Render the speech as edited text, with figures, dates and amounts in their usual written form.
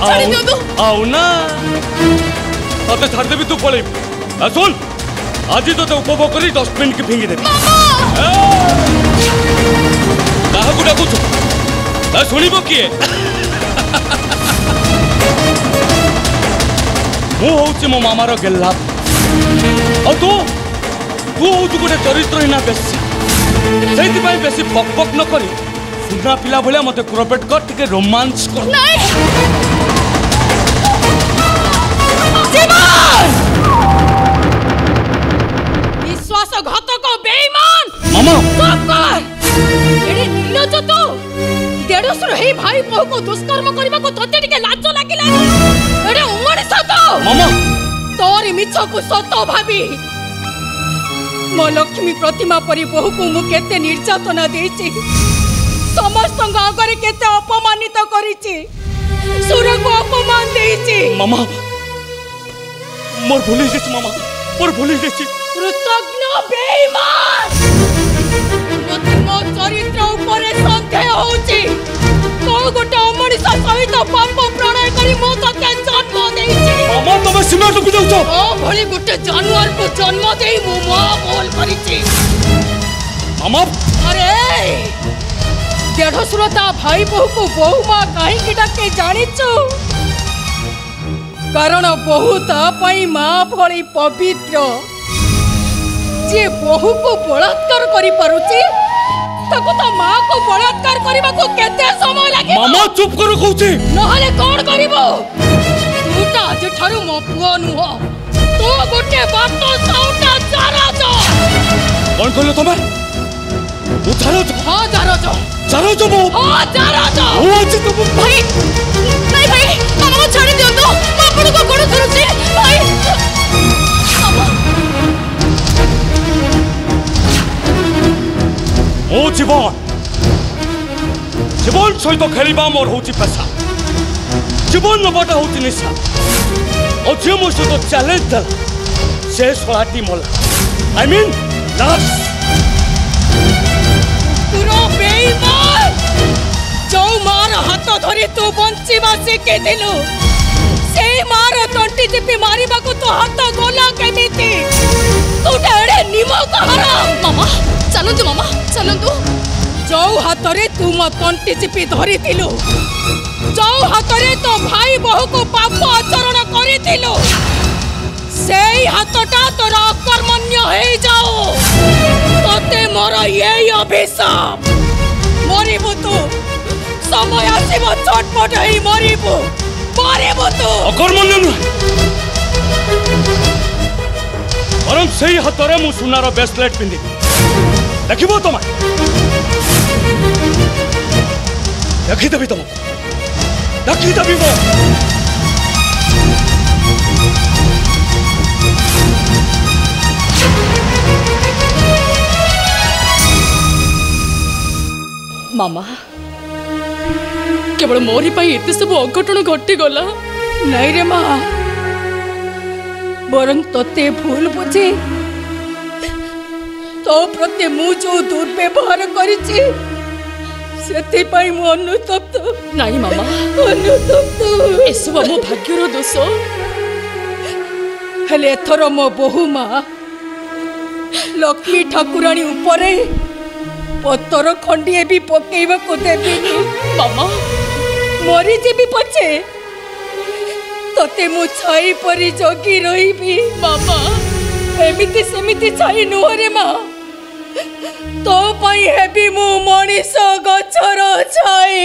छाड़ी दियो तो आउ ना तते छाड़ देबी तू पळे सुन आज तो उपभोग करी डस्टबिन की फिंगी देबी कहा को डाकू शुणव किए मु हूँ मो मामार गेल्ला और तू तू हूँ गोटे चरित्रहीना बेसी से बेसी बक बक न करी सुना पिला भाया मत क्रोपेट कर टिके रोमांस कर विश्वासघातक बेईमान मामा एडे नीलज तो देडसुर हे भाई बहु को दुष्कर्म करबा को तते टिके लाज लागिला एडे उमड़ी सतो मामा तोरी मिछ को सतो भाबी मो लक्ष्मी प्रतिमा परी बहु को मु केते निर्यातना देछि समस्त आगरे केते अपमानित करिछि सुर को अपमान देछि मामा मोर भूली जेछि मामा मोर भूली जेछि कृतज्ञ बेईमान मते मो चरित्र ऊपर संदेह होछि तो गोटे अमनिष सहित पाप प्रणय करी मो तते जन्म देछि मामा तमे सीमा टपि जाउछ ओ भली गोटे जानवर को जन्म देई मो मां बोल करिछि मामा अरे देढ़सुरता भाई बहु को बहु माँ कहीं डाके जानिचु कारण बहु तापाई माँ भली पवित्र जे बहु को बलात्कार करि पारुची ताको तो माँ को बलात्कार करबा को केते समय लागे मामा चुप करो कहूची नहले कोन करिवो तूटा आज ठारू मो पुओ नुह तो गोटे बात साउटा चाराज कोन कहलो तमे उठारो हां चाराज चारो जो हां चाराज ओ आज तो भाई नहीं भाई मामा को छाड़ी दियो तो मैं अपन को गोड़ धरुची भाई ओ जीवन जीवन सहित खेलिबा मोर होची पेशा जीवन नबाटा होची निशा और जे मो सहित चैलेंज दला से सोलाटी मोला आई मीन लास्ट तुरो बेईमान जो मार हाथ धरी तू बंचिबा शिखे दिलु से मार तंटी चिपी मारिबा को तो हाथ गोला केमिति तू ढेड़े निमक हराम मामा चलंतु मामा चलंतु जो हाथ रे तू म तंटी चिपी धरी दिलु जो हाथ रे तो भाई बहु को पाप आचरण करी दिलु सेई हाथटा तोर अकर्मण्य हे जाओ तते मोर यही अभिशाप मरिबु तू समय आसीब चटपट हे मरिबु तू अकर्मण्य नुहे बरम सेई हाथरे मु सुनार ब्रेसलेट पिंधि देखिबो तमे देखिदेबी तुमको देखिदेबी मो मामा केवल मोरी पाई एते सब अघटन घटी गला नहीं रे माँ बरं तते भूल बुझे तो प्रति मु जो दुर्व्यवहार करिछि सेति पाई मु अनुतप्त नहीं मामा अनुतप्त एसब मो भाग्यर दोष हेले एथर मो बहु माँ लक्ष्मी ठाकुराणी उपरे पत्तर खंडिए भी पकेवा को देबी मामा मरी जेबी पछे तते मु छाई परी जगी रहिबी मामा एमिति सेमिति छाई नुहरे माँ तो पाई हेबी मु मनीष गछर छाई